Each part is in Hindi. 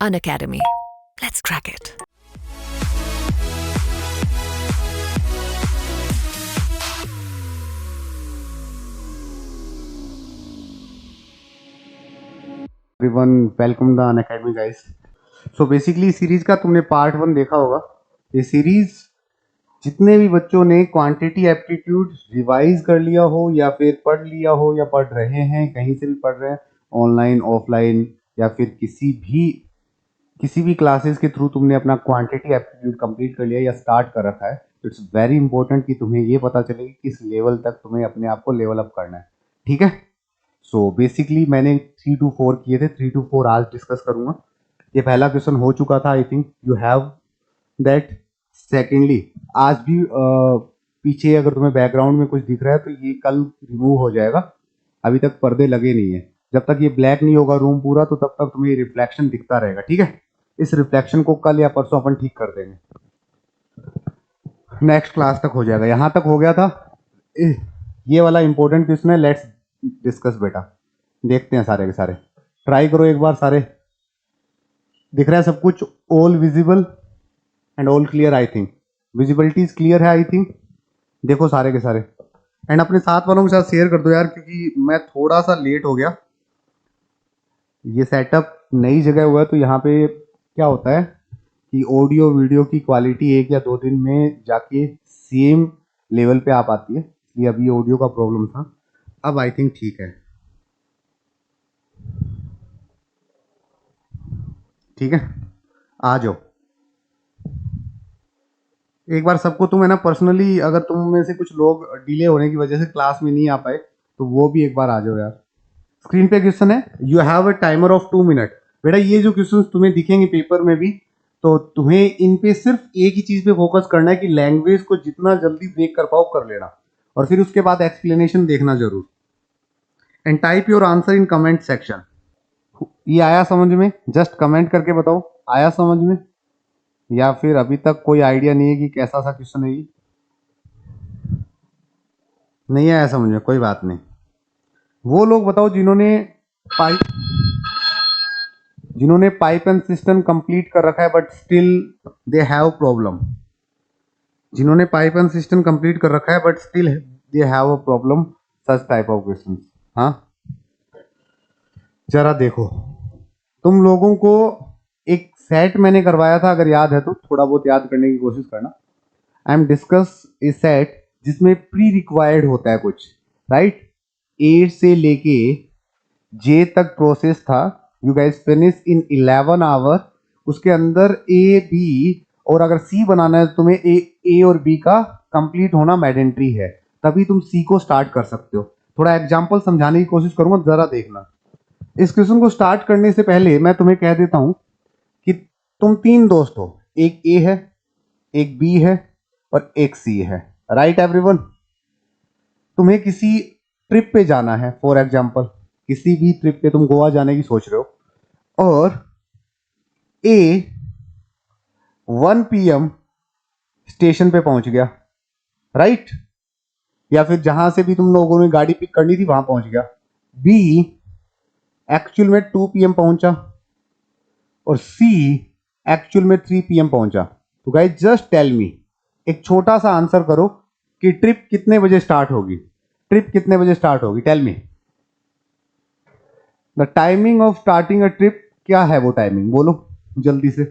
Unacademy. Let's crack it. Everyone welcome the Unacademy guys. So basically series का तुमने पार्ट 1 देखा होगा। ये सीरीज जितने भी बच्चों ने क्वांटिटी एप्टीट्यूड रिवाइज कर लिया हो या फिर पढ़ लिया हो या पढ़ रहे हैं, कहीं से भी पढ़ रहे हैं, ऑनलाइन ऑफलाइन या फिर किसी भी क्लासेस के थ्रू तुमने अपना क्वांटिटी एप्टीट्यूड कंप्लीट कर लिया या स्टार्ट कर रखा है, तो इट्स वेरी इंपॉर्टेंट कि तुम्हें ये पता चले कि किस लेवल तक तुम्हें अपने आप को लेवल अप करना है। ठीक है। सो बेसिकली मैंने 3 to 4 किए थे, 3 to 4 आज डिस्कस करूंगा। ये पहला क्वेश्चन हो चुका था, I think you have that. Secondly आज भी पीछे अगर तुम्हें बैकग्राउंड में कुछ दिख रहा है तो ये कल रिमूव हो जाएगा। अभी तक पर्दे लगे नहीं है। जब तक ये ब्लैक नहीं होगा रूम पूरा, तो तब तक तुम्हें रिफ्लेक्शन दिखता रहेगा। ठीक है। इस रिफ्लेक्शन को कल या परसों अपन ठीक कर देंगे, नेक्स्ट क्लास तक हो जाएगा। यहां तक हो गया था। ये वाला इंपॉर्टेंट क्वेश्चन है, लेट्स डिस्कस बेटा। देखते हैं सारे के सारे, ट्राई करो एक बार। सारे दिख रहा है सब कुछ, all visible and all clear. I think visibility clear है, आई थिंक। देखो सारे के सारे, एंड अपने साथ वालों के साथ शेयर कर दो यार, क्योंकि मैं थोड़ा सा लेट हो गया। ये सेटअप नई जगह हुआ है, तो यहाँ पे क्या होता है कि ऑडियो वीडियो की क्वालिटी 1 या 2 दिन में जाके सेम लेवल पे आ पाती है। इसलिए अभी ऑडियो का प्रॉब्लम था, अब आई थिंक ठीक है। ठीक है, आ जाओ एक बार सबको। तुम है ना पर्सनली, अगर तुम में से कुछ लोग डिले होने की वजह से क्लास में नहीं आ पाए, तो वो भी एक बार आ जाओ यार। स्क्रीन पे क्वेश्चन है, you have a timer of 2 minute. बेटा ये जो क्वेश्चन तुम्हें दिखेंगे पेपर में भी, तो तुम्हें इन पे सिर्फ एक ही चीज पे फोकस करना है कि लैंग्वेज को जितना जल्दी ब्रेक कर पाओ कर लेना, और फिर उसके बाद एक्सप्लेनेशन देखना जरूर। And type your answer in comment section. ये आया समझ में? जस्ट कमेंट करके बताओ, आया समझ में, या फिर अभी तक कोई आइडिया नहीं है कि कैसा सा क्वेश्चन है ये? नहीं आया समझ में, कोई बात नहीं। वो लोग बताओ जिन्होंने पाइप एंड सिस्टम कंप्लीट कर रखा है but still they have problem. जिन्होंने पाइप एंड सिस्टम कंप्लीट कर रखा है but still they have a problem, such type of question. हाँ जरा देखो, तुम लोगों को एक सेट मैंने करवाया था, अगर याद है तो थोड़ा बहुत याद करने की कोशिश करना। I am discuss A set जिसमें प्री रिक्वायर्ड होता है कुछ, राइट? ए से लेके जे तक प्रोसेस था। You guys finish in 11 hour. उसके अंदर ए बी, और अगर सी बनाना है तो तुम्हें ए और बी का कंप्लीट होना मैंडेटरी है, तभी तुम सी को स्टार्ट कर सकते हो। थोड़ा एग्जांपल समझाने की कोशिश करूंगा, जरा देखना। इस क्वेश्चन को स्टार्ट करने से पहले मैं तुम्हें कह देता हूं कि तुम 3 दोस्त हो, एक ए है, एक बी है और एक सी है, राइट एवरीवन? तुम्हें किसी ट्रिप पे जाना है, फॉर एग्जांपल किसी भी ट्रिप पे तुम गोवा जाने की सोच रहे हो, और ए 1 PM स्टेशन पे पहुंच गया, राइट? या फिर जहां से भी तुम लोगों ने गाड़ी पिक करनी थी वहां पहुंच गया। बी एक्चुअल में 2 PM पहुंचा, और सी एक्चुअल में 3 PM पहुंचा। तो गाइस जस्ट टेल मी, एक छोटा सा आंसर करो कि ट्रिप कितने बजे स्टार्ट होगी। ट्रिप कितने बजे स्टार्ट होगी? Tell me the timing of starting a trip. क्या है वो टाइमिंग? बोलो जल्दी से।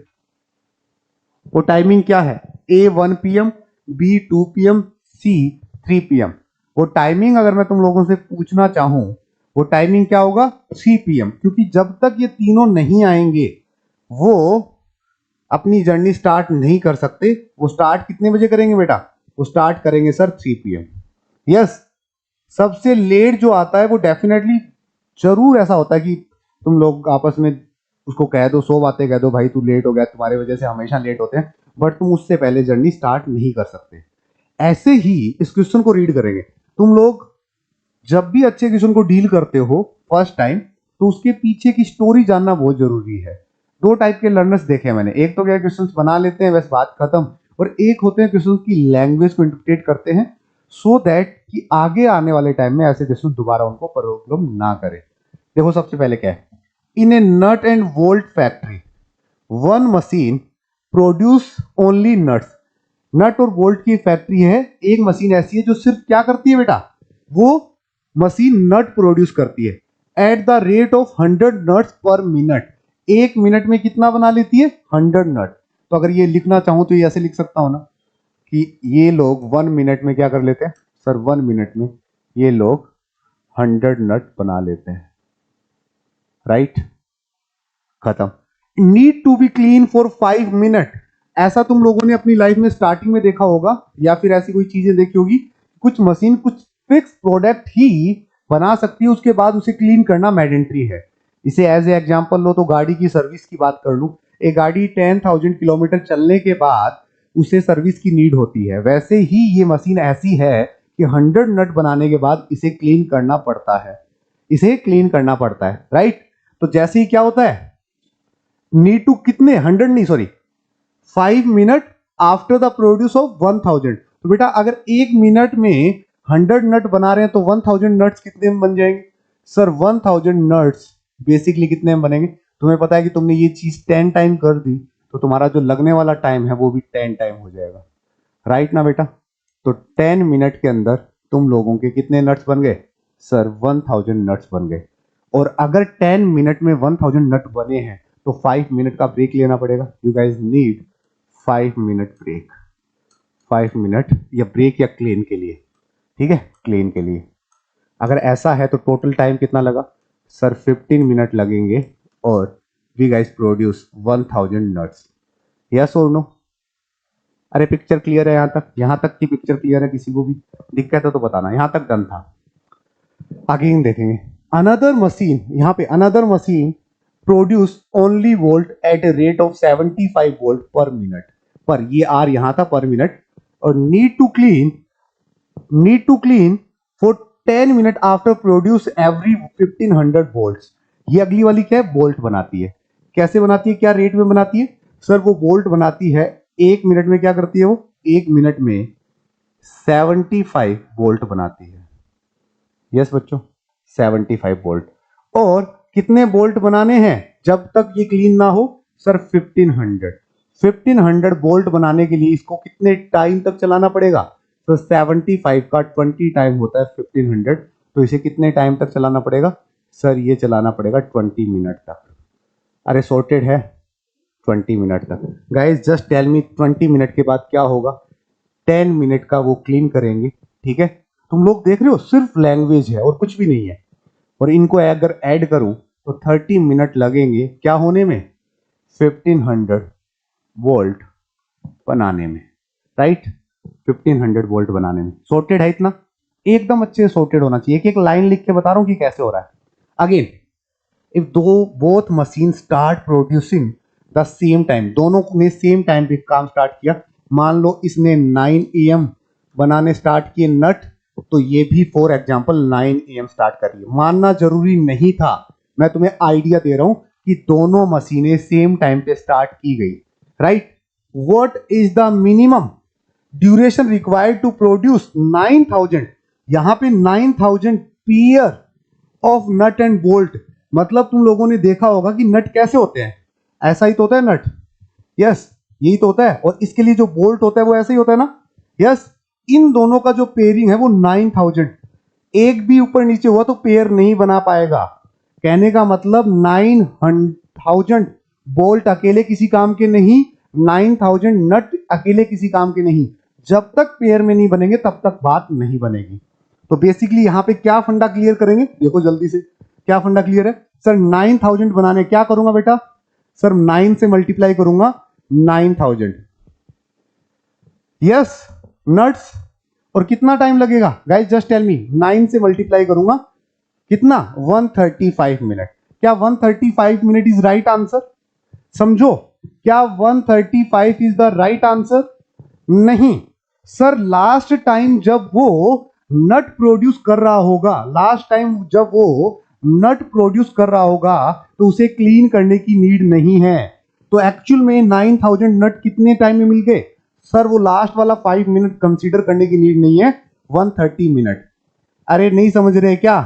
वो टाइमिंग क्या है? ए 1 PM, बी 2 PM, सी 3 PM। वो टाइमिंग अगर मैं तुम लोगों से पूछना चाहूं, वो टाइमिंग क्या होगा? 3 PM, क्योंकि जब तक ये तीनों नहीं आएंगे वो अपनी जर्नी स्टार्ट नहीं कर सकते। वो स्टार्ट कितने बजे करेंगे बेटा? वो स्टार्ट करेंगे सर 3 PM। यस, सबसे लेट जो आता है वो डेफिनेटली जरूर ऐसा होता है कि तुम लोग आपस में उसको कह दो, 100 बातें कह दो, भाई तू लेट हो गया, तुम्हारी वजह से हमेशा लेट होते हैं, बट तुम उससे पहले जर्नी स्टार्ट नहीं कर सकते। ऐसे ही इस क्वेश्चन को रीड करेंगे। तुम लोग जब भी अच्छे क्वेश्चन को डील करते हो फर्स्ट टाइम, तो उसके पीछे की स्टोरी जानना बहुत जरूरी है। 2 टाइप के लर्नर्स देखे मैंने, एक तो क्या क्वेश्चन बना लेते हैं बस बात खत्म, और एक होते हैं क्वेश्चन की लैंग्वेज को इंटरप्रेट करते हैं सो दैट कि आगे आने वाले टाइम में ऐसे क्वेश्चन दोबारा उनको प्रॉब्लम ना करे। देखो सबसे पहले क्या है, in a nut and bolt factory, one machine produce only nuts, nut और बोल्ट की फैक्ट्री है, एक मशीन ऐसी है जो सिर्फ क्या करती है बेटा, वो मशीन नट प्रोड्यूस करती है at the rate of 100 nuts पर मिनट, एक मिनट में कितना बना लेती है, 100 नट। तो अगर ये लिखना चाहूं तो ये ऐसे लिख सकता हूं ना कि ये लोग 1 मिनट में क्या कर लेते हैं सर, 1 मिनट में ये लोग 100 नट बना लेते हैं, राइट, खत्म। Need to be clean for 5 minute, ऐसा तुम लोगों ने अपनी लाइफ में स्टार्टिंग में देखा होगा या फिर ऐसी कोई चीजें देखी होगी, कुछ मशीन कुछ फिक्स प्रोडक्ट ही बना सकती है, उसके बाद उसे क्लीन करना मैंडेटरी है। इसे एज ए एग्जांपल लो तो गाड़ी की सर्विस की बात कर लूं, एक गाड़ी 10,000 किलोमीटर चलने के बाद उसे सर्विस की नीड होती है, वैसे ही ये मशीन ऐसी है कि 100 नट बनाने के बाद इसे क्लीन करना पड़ता है, इसे क्लीन करना पड़ता है, राइट। तो जैसे ही क्या होता है, नीड टू कितने 100 नहीं sorry 5 minute after the produce of 1000। तो बेटा अगर एक मिनट में 100 नट बना रहे हैं तो 1000 नट्स कितने में बन जाएंगे सर, 1000 नट्स बेसिकली कितने में बनेंगे, तुम्हें पता है कि तुमने ये चीज 10 टाइम कर दी तो तुम्हारा जो लगने वाला टाइम है वो भी 10 टाइम हो जाएगा, राइट ना बेटा। तो 10 मिनट के अंदर तुम लोगों के कितने नट्स बन गए सर, 1000 नट्स बन गए। और अगर 10 मिनट में 1000 नट बने हैं तो 5 मिनट का ब्रेक लेना पड़ेगा, you guys need 5 minute break, 5 minute या ब्रेक या क्लीन के लिए, ठीक है, क्लीन के लिए। अगर ऐसा है तो टोटल टाइम कितना लगा सर, 15 मिनट लगेंगे और we guys produce 1000 nuts, yes और नो। अरे पिक्चर क्लियर है यहाँ तक की पिक्चर क्लियर है, किसी को भी दिक्कत है तो बताना, यहाँ तक डन था। आगे देखेंगे अनदर मशीन, यहाँ पे another machine produce only volt at a rate of 75 volt per minute, पर ये आर यहाँ था पर मिनट, और need to clean for 10 minute after produce every 1500 volts. ये अगली वाली क्या है, बोल्ट बनाती है, कैसे बनाती है, क्या रेट में बनाती है सर, वो बोल्ट बनाती है एक मिनट में, क्या करती है वो, एक मिनट में 75 वोल्ट बनाती है, यस बच्चों 75 वोल्ट। और कितने बोल्ट बनाने हैं जब तक ये क्लीन ना हो सर, 1500 बोल्ट बनाने के लिए इसको कितने टाइम तक चलाना पड़ेगा, तो 75 का 20 टाइम होता है 1500, तो इसे कितने टाइम तक चलाना पड़ेगा सर, ये चलाना पड़ेगा 20 मिनट तक। अरे सॉर्टेड है 20 मिनट तक। Guys just tell me 20 minute के बाद क्या होगा, 10 मिनट का वो क्लीन करेंगे, ठीक है। तुम लोग देख रहे हो सिर्फ लैंग्वेज है और कुछ भी नहीं है, और इनको अगर ऐड करूं तो 30 मिनट लगेंगे क्या होने में, 1500 वोल्ट बनाने में, राइट, 1500 वोल्ट बनाने में। सॉर्टेड है इतना, एकदम अच्छे से सॉर्टेड होना चाहिए, एक एक लाइन लिख के बता रहा हूं कि कैसे हो रहा है। Again if both machine start producing the same time, दोनों ने सेम टाइम पे काम स्टार्ट किया, मान लो इसने 9 AM बनाने स्टार्ट किए नट, तो ये भी फॉर एग्जांपल 9 AM स्टार्ट कर रही है, मानना जरूरी नहीं था, मैं तुम्हें आइडिया दे रहा हूं कि दोनों मशीनें सेम टाइम पे स्टार्ट की गई, right. What is the minimum duration required to produce 9000, यहां पे 9000 pair of nut and bolt, मतलब तुम लोगों ने देखा होगा कि नट कैसे होते हैं, ऐसा ही तो होता है नट, यस यही तो होता है, और इसके लिए जो बोल्ट होता है वो ऐसे ही होता है ना, यस। इन दोनों का जो पेयरिंग है वो 9000, एक भी ऊपर नीचे हुआ तो पेयर नहीं बना पाएगा, कहने का मतलब 9000 बोल्ट अकेले किसी काम के नहीं, 9000 नट अकेले किसी काम के नहीं, जब तक पेयर में नहीं बनेंगे तब तक बात नहीं बनेगी। तो बेसिकली यहां पे क्या फंडा क्लियर करेंगे, देखो जल्दी से क्या फंडा क्लियर है सर, 9000 बनाने क्या करूंगा बेटा सर, 9 से मल्टीप्लाई करूंगा 9000, यस नट्स, और कितना टाइम लगेगा गाइस जस्ट टेल मी, 9 से मल्टीप्लाई करूंगा कितना 135 मिनट, क्या 135 मिनट इज राइट आंसर, समझो क्या 135 इज द राइट आंसर, नहीं सर, लास्ट टाइम जब वो नट प्रोड्यूस कर रहा होगा, लास्ट टाइम जब वो नट प्रोड्यूस कर रहा होगा तो उसे क्लीन करने की नीड नहीं है, तो एक्चुअल में 9000 नट कितने टाइम में मिल गए सर, वो लास्ट वाला 5 मिनट कंसीडर करने की नीड नहीं है, 130 मिनट। अरे नहीं समझ रहे क्या,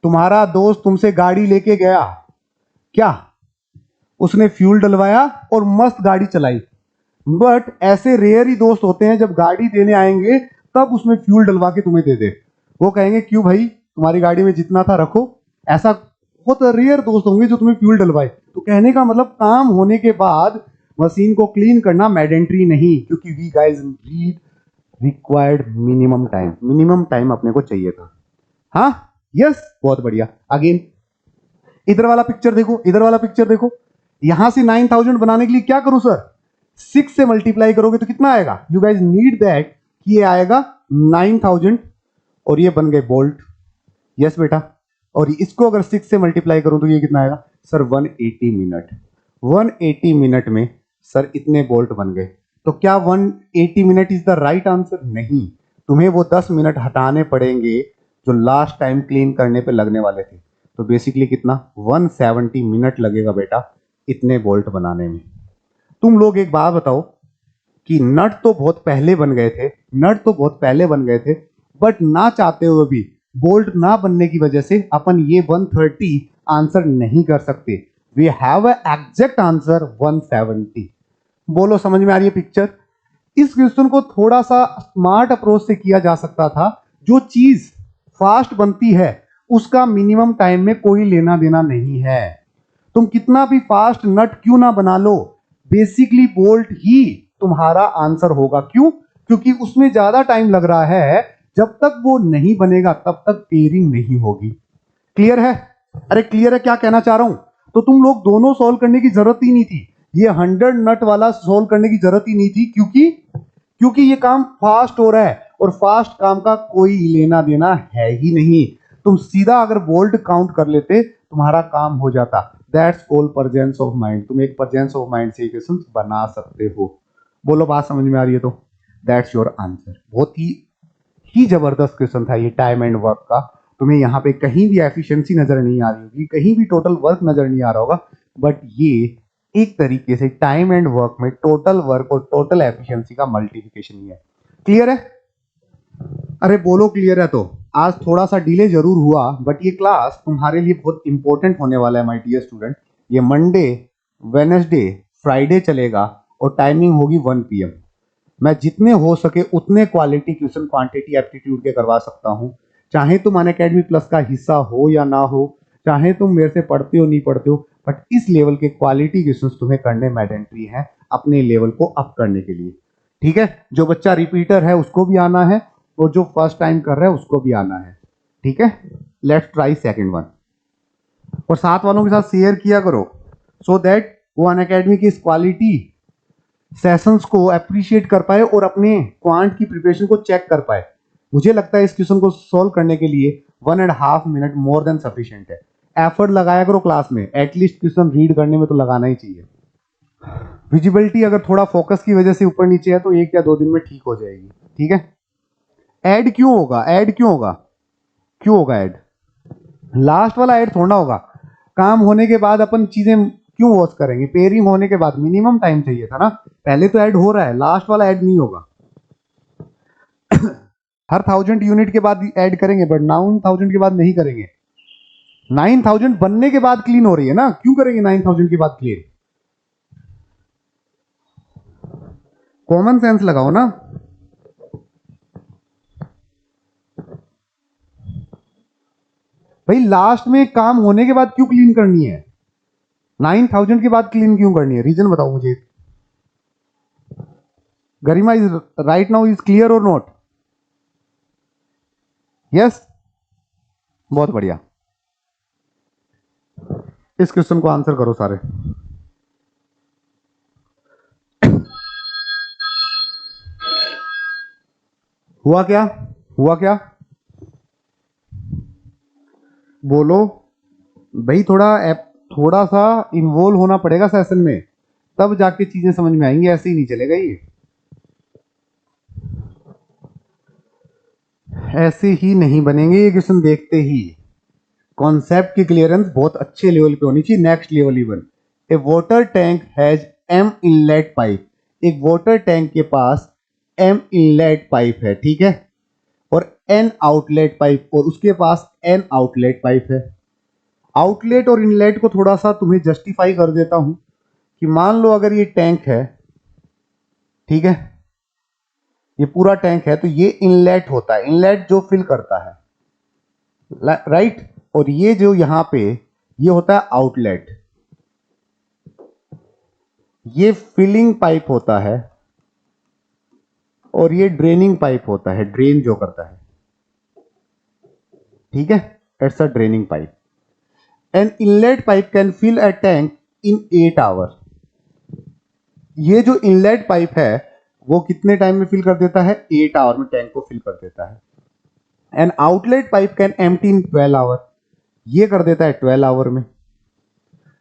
तुम्हारा दोस्त तुमसे गाड़ी लेके गया, क्या उसने फ्यूल डलवाया और मस्त गाड़ी चलाई। बट ऐसे रेयर ही दोस्त होते हैं, जब गाड़ी देने आएंगे तब उसमें फ्यूल डलवा के तुम्हें दे दे। वो कहेंगे क्यों भाई, तुम्हारी गाड़ी में जितना था रखो। ऐसा बहुत रेयर दोस्त होंगे जो तुम्हें फ्यूल डलवाए। तो कहने का मतलब काम होने के बाद मशीन को क्लीन करना मैंडेटरी नहीं, क्योंकि we guys read required minimum time अपने को चाहिए था। हाँ, यस, बहुत बढ़िया। अगेन इधर वाला पिक्चर देखो, इधर वाला पिक्चर देखो। यहां से 9000 बनाने के लिए क्या करूं सर? 6 से मल्टीप्लाई करोगे तो कितना आएगा? यू गाइज नीड दैट कि ये आएगा 9000 और ये बन गए बोल्ट। यस बेटा। और इसको अगर 6 से मल्टीप्लाई करूं तो ये कितना आएगा सर? 180 मिनट। 180 मिनट में सर इतने बोल्ट बन गए। तो क्या 180 minute is the right answer? नहीं, तुम्हें वो 10 मिनट हटाने पड़ेंगे जो लास्ट टाइम क्लीन करने पे लगने वाले थे। तो बेसिकली कितना? 170 मिनट लगेगा बेटा इतने बोल्ट बनाने में। तुम लोग एक बात बताओ कि नट तो बहुत पहले बन गए थे, बट ना चाहते हुए भी बोल्ट ना बनने की वजह से अपन ये 130 आंसर नहीं कर सकते। We have a exact answer 170। बोलो समझ में आ रही है पिक्चर? इस क्वेश्चन को थोड़ा सा स्मार्ट अप्रोच से किया जा सकता था। जो चीज फास्ट बनती है उसका मिनिमम टाइम में कोई लेना देना नहीं है। तुम कितना भी फास्ट नट क्यों ना बना लो, बेसिकली बोल्ट ही तुम्हारा आंसर होगा। क्यों? क्योंकि उसमें ज्यादा टाइम लग रहा है। जब तक वो नहीं बनेगा तब तक पेयरिंग नहीं होगी। क्लियर है? अरे क्लियर है क्या कहना चाह रहा हूं? तो तुम लोग दोनों सॉल्व करने की जरूरत ही नहीं थी। ये 100 नट वाला सॉल्व करने की जरूरत ही नहीं थी, क्योंकि ये काम फास्ट हो रहा है और फास्ट काम का कोई लेना देना है ही नहीं। तुम सीधा अगर बोल्ट काउंट कर लेते तुम्हारा काम हो जाता। That's called presence of mind. तुम एक प्रेजेंस ऑफ माइंड से क्वेश्चन बना सकते हो। बोलो बात समझ में आ रही है? तो दैट्स योर आंसर। बहुत ही जबरदस्त क्वेश्चन था ये टाइम एंड वर्क का। तुम्हें यहाँ पे कहीं भी एफिशिएंसी नजर नहीं आ रही होगी, कहीं भी टोटल वर्क नजर नहीं आ रहा होगा, बट ये एक तरीके से टाइम एंड वर्क में टोटल वर्क और टोटल एफिशिएंसी का मल्टीप्लिकेशन ही है। क्लियर है? अरे बोलो क्लियर है। तो आज थोड़ा सा डिले जरूर हुआ, बट ये क्लास तुम्हारे लिए बहुत इंपॉर्टेंट होने वाला है माय डियर स्टूडेंट। ये मंडे, वेडनेसडे, फ्राइडे चलेगा और टाइमिंग होगी 1 PM। मैं जितने हो सके उतने क्वालिटी क्वेश्चन क्वांटिटी एप्टीट्यूड के करवा सकता हूं। चाहे तुम अनअकैडमी प्लस का हिस्सा हो या ना हो, चाहे तुम मेरे से पढ़ते हो नहीं पढ़ते हो, बट इस लेवल के क्वालिटी क्वेश्चन तुम्हें करने मैंडेटरी है अपने लेवल को अप करने के लिए। ठीक है? जो बच्चा रिपीटर है उसको भी आना है और जो फर्स्ट टाइम कर रहा है उसको भी आना है। ठीक है? Let's try second one. और साथ वालों के साथ शेयर किया करो सो दैट वो अनअकैडमी की इस क्वालिटी सेशंस को अप्रिशिएट कर पाए और अपने क्वांट की प्रिपरेशन को चेक कर पाए। मुझे लगता है इस क्वेश्चन को सॉल्व करने के लिए 1.5 मिनट मोर देन सफिशिएंट है। एफर्ट लगाया करो क्लास में, एटलीस्ट क्वेश्चन रीड करने में तो लगाना ही चाहिए। विजिबिलिटी अगर थोड़ा फोकस की वजह से ऊपर नीचे है तो 1 या 2 दिन में ठीक हो जाएगी। ठीक है? ऐड क्यों होगा? क्यों होगा ऐड? लास्ट वाला ऐड थोड़ा होगा। काम होने के बाद अपन चीजें क्यों वॉच करेंगे? पेयरिंग होने के बाद मिनिमम टाइम चाहिए था ना। पहले तो ऐड हो रहा है, लास्ट वाला ऐड नहीं होगा। हर 1000 यूनिट के बाद ऐड करेंगे, बट 9000 के बाद नहीं करेंगे। 9000 बनने के बाद क्लीन हो रही है ना, क्यों करेंगे 9000 के बाद क्लीन? कॉमन सेंस लगाओ ना। भाई लास्ट में काम होने के बाद क्यों क्लीन करनी है? 9000 के बाद क्लीन क्यों करनी है? रीजन बताओ मुझे। Garima is right now is clear or not? Yes, बहुत बढ़िया। इस क्वेश्चन को आंसर करो सारे। हुआ क्या? बोलो भाई। थोड़ा सा इन्वॉल्व होना पड़ेगा सेशन में, तब जाके चीजें समझ में आएंगी। ऐसे ही नहीं चलेगा ये, ऐसे ही नहीं बनेंगे ये क्वेश्चन देखते ही। कॉन्सेप्ट की क्लियरेंस बहुत अच्छे लेवल पे होनी चाहिए, next level even. A water tank has an inlet pipe. एक वाटर टैंक के पास एम इनलेट पाइप है, ठीक है, और एन आउटलेट पाइप, और उसके पास एन आउटलेट पाइप है। आउटलेट और इनलेट को थोड़ा सा तुम्हें जस्टिफाई कर देता हूं। कि मान लो अगर ये टैंक है, ठीक है, ये पूरा टैंक है, तो ये इनलेट होता है, इनलेट जो फिल करता है, राइट, और ये जो यहां पे ये होता है आउटलेट, ये फिलिंग पाइप होता है और ये ड्रेनिंग पाइप होता है, ड्रेन जो करता है, ठीक है, it's a draining pipe. An inlet pipe can fill a tank in 8 hour. ये जो इनलेट पाइप है वो कितने टाइम में फिल कर देता है? 8 आवर में टैंक को फिल कर देता है। An outlet pipe can empty in 12 hour, ये कर देता है 12 आवर में,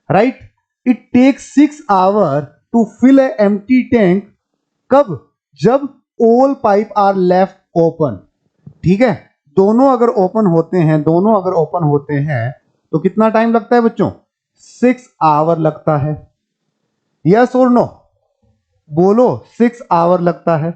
right. It takes 6 hour to fill a empty tank, कब? जब all pipe are left open, ठीक है, दोनों अगर ओपन होते हैं, दोनों अगर ओपन होते हैं तो कितना टाइम लगता है बच्चों? 6 आवर लगता है। यस और नो? बोलो, 6 आवर लगता है।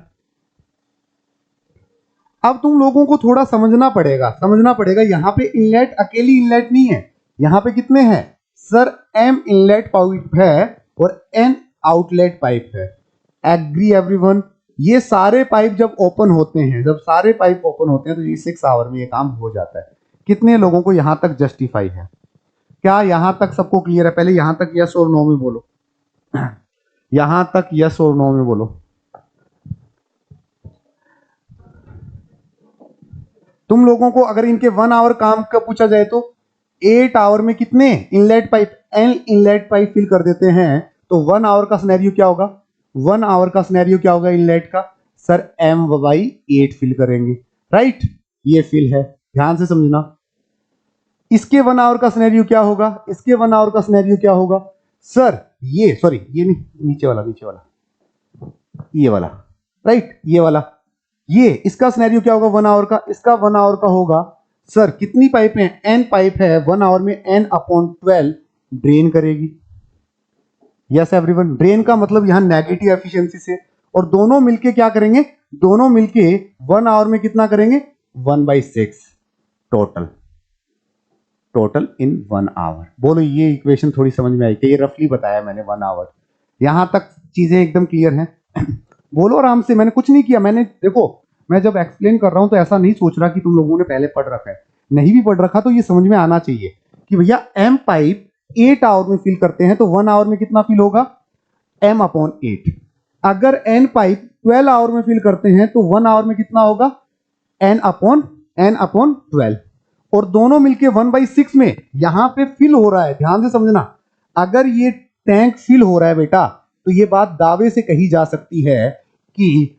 अब तुम लोगों को थोड़ा समझना पड़ेगा, यहां पे इनलेट अकेली इनलेट नहीं है, यहां पे कितने हैं सर? M इनलेट पाइप है और N आउटलेट पाइप है। Agree everyone? ये सारे पाइप जब ओपन होते हैं, तो ये 6 आवर में ये काम हो जाता है। कितने लोगों को यहां तक जस्टिफाई है? क्या यहां तक सबको क्लियर है? पहले यहां तक यस और नो में बोलो, यहां तक यस और नो में बोलो। तुम लोगों को अगर इनके 1 आवर काम का पूछा जाए तो 8 आवर में कितने inlet pipe, N inlet pipe fill कर देते हैं, तो 1 आवर का सिनेरियो क्या होगा? 1 आवर का सिनेरियो क्या होगा इनलेट का? सर M/8 फिल करेंगे, राइट। ये फिल है, ध्यान से समझना। इसके 1 आवर का सिनेरियो क्या होगा? इसके 1 आवर का सिनेरियो क्या होगा सर? ये सॉरी, ये नहीं, नीचे वाला, ये वाला, राइट, ये वाला, ये इसका सिनेरियो क्या होगा 1 आवर का? इसका 1 आवर का होगा सर, कितनी पाइप है? N पाइप है, 1 आवर में N/12 ड्रेन करेगी। Yes everyone? ड्रेन का मतलब यहां नेगेटिव एफिशिएंसी से, और दोनों मिलके क्या करेंगे? दोनों मिलके 1 आवर में कितना करेंगे? 1/6 टोटल इन 1 आवर। बोलो, ये इक्वेशन थोड़ी समझ में आई कि ये रफली बताया मैंने 1 आवर। यहां तक चीजें एकदम क्लियर हैं? बोलो आराम से, मैंने कुछ नहीं किया। मैंने देखो, मैं जब एक्सप्लेन कर रहा हूं तो ऐसा नहीं सोच रहा कि तुम लोगों ने पहले पढ़ रखा है, नहीं भी पढ़ रखा तो ये समझ में आना चाहिए कि भैया M पाइप 8 आवर में फिल करते हैं तो 1 आवर में कितना फिल होगा? M/8। अगर N पाइप 12 आवर में फिल करते हैं तो 1 आवर में कितना होगा? N/12। और दोनों मिलके 1/6 में यहां पे फिल हो रहा है। ध्यान से समझना, अगर ये टैंक फिल हो रहा है बेटा, तो ये बात दावे से कही जा सकती है कि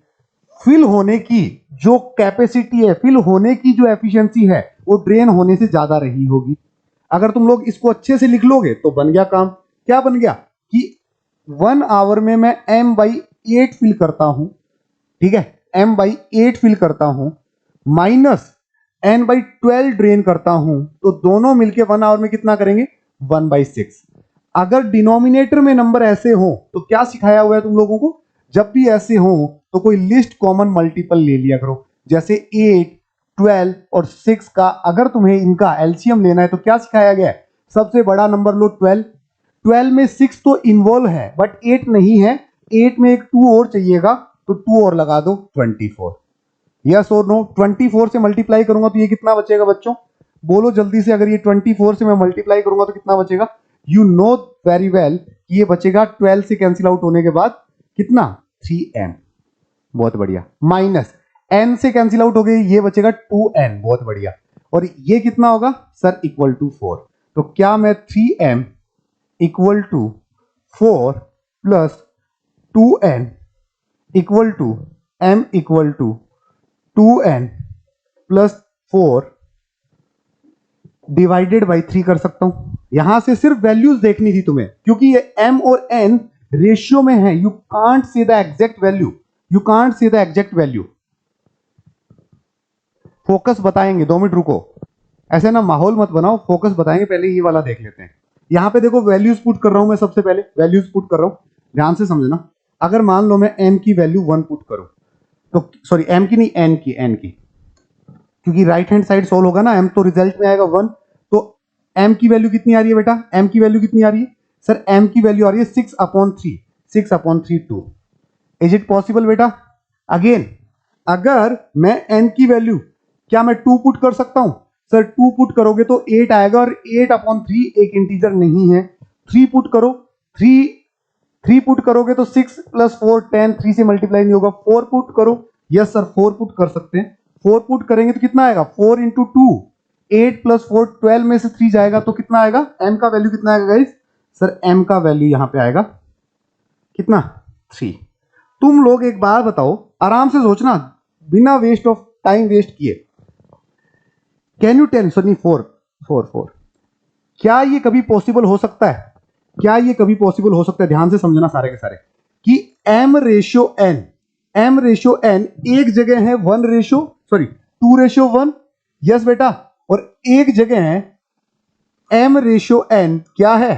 फिल होने की जो कैपेसिटी है, फिल होने की जो एफिशिएंसी है, वो ड्रेन होने से ज्यादा रही होगी। अगर तुम लोग इसको अच्छे से लिख लोगे तो बन गया काम। क्या बन गया? कि 1 आवर में मैं M/8 फिल करता हूं, ठीक है, M/8 फिल करता हूं, माइनस N/12 ड्रेन करता हूं, तो दोनों मिलके 1 आवर में कितना करेंगे? 1/6। अगर डिनोमिनेटर में नंबर ऐसे हो तो क्या सिखाया हुआ है तुम लोगों को? जब भी ऐसे हो तो कोई लिस्ट कॉमन मल्टीपल ले लिया करो। जैसे 8, 12 और 6 का अगर तुम्हें इनका एलसीएम लेना है तो क्या सिखाया गया है? सबसे बड़ा नंबर लो 12। 12 में 6 तो इन्वॉल्व है बट 8 नहीं है। 8 में एक 2 और चाहिएगा, तो 2 और लगा दो, 24। यस और नो? 24 से मल्टीप्लाई करूंगा तो ये कितना बचेगा बच्चों? बोलो जल्दी से, अगर ये 24 से मैं मल्टीप्लाई करूंगा तो कितना बचेगा? यू नो वेरी वेल कि ये बचेगा 12 से कैंसिल आउट होने के बाद कितना? 3n। बहुत बढ़िया। माइनस n से कैंसिल आउट हो गई, ये बचेगा 2n। बहुत बढ़िया। और ये कितना होगा सर? Equal to 4। तो क्या मैं 3m equal to 4 plus 2n equal to m equal to 2n plus 4 divided by 3 कर सकता हूं? यहां से सिर्फ वैल्यूज देखनी थी तुम्हें, क्योंकि ये m और n रेशियो में है। You can't see the exact value, focus बताएंगे। 2 मिनट रुको, ऐसे ना माहौल मत बनाओ, फोकस बताएंगे। पहले ये वाला देख लेते हैं। यहां पे देखो वैल्यूज पुट कर रहा हूं मैं, सबसे पहले वैल्यूज पुट कर रहा हूं, ध्यान से समझना। अगर मान लो मैं m की वैल्यू 1 पुट करूं, तो सॉरी m की नहीं, n की, क्योंकि राइट हैंड साइड सोल्व होगा ना, m तो रिजल्ट में आएगा 1। तो m की वैल्यू कितनी आ रही है बेटा? m की वैल्यू कितनी आ रही है? सर m की वैल्यू आ रही है 6/3, 6/3 इज इट पॉसिबल बेटा? अगेन अगर मैं n की वैल्यू क्या मैं 2 पुट कर सकता हूं? सर 2 पुट करोगे तो 8 आएगा और 8/3 एक इंटीजर नहीं है। 3 पुट करो, 3 पुट करोगे तो 6 + 4 10, 3 से मल्टीप्लाई नहीं होगा। 4 पुट करो, यस सर 4 पुट कर सकते हैं। 4 पुट करेंगे तो कितना आएगा? 4 × 2, 8 + 4 12 में से 3 जाएगा तो कितना आएगा? m का वैल्यू कितना आएगा गाइस? सर m का वैल्यू यहां पे आएगा कितना? 3। तुम लोग एक बार बताओ, आराम से सोचना बिना वेस्ट ऑफ टाइम वेस्ट किए। कैन यू टेल, सर नहीं 4 क्या ये कभी पॉसिबल हो सकता है? क्या ये कभी पॉसिबल हो सकता है? ध्यान से समझना सारे के सारे कि m रेशो n एक जगह है 2:1, यस बेटा, और एक जगह है m रेशो n क्या है?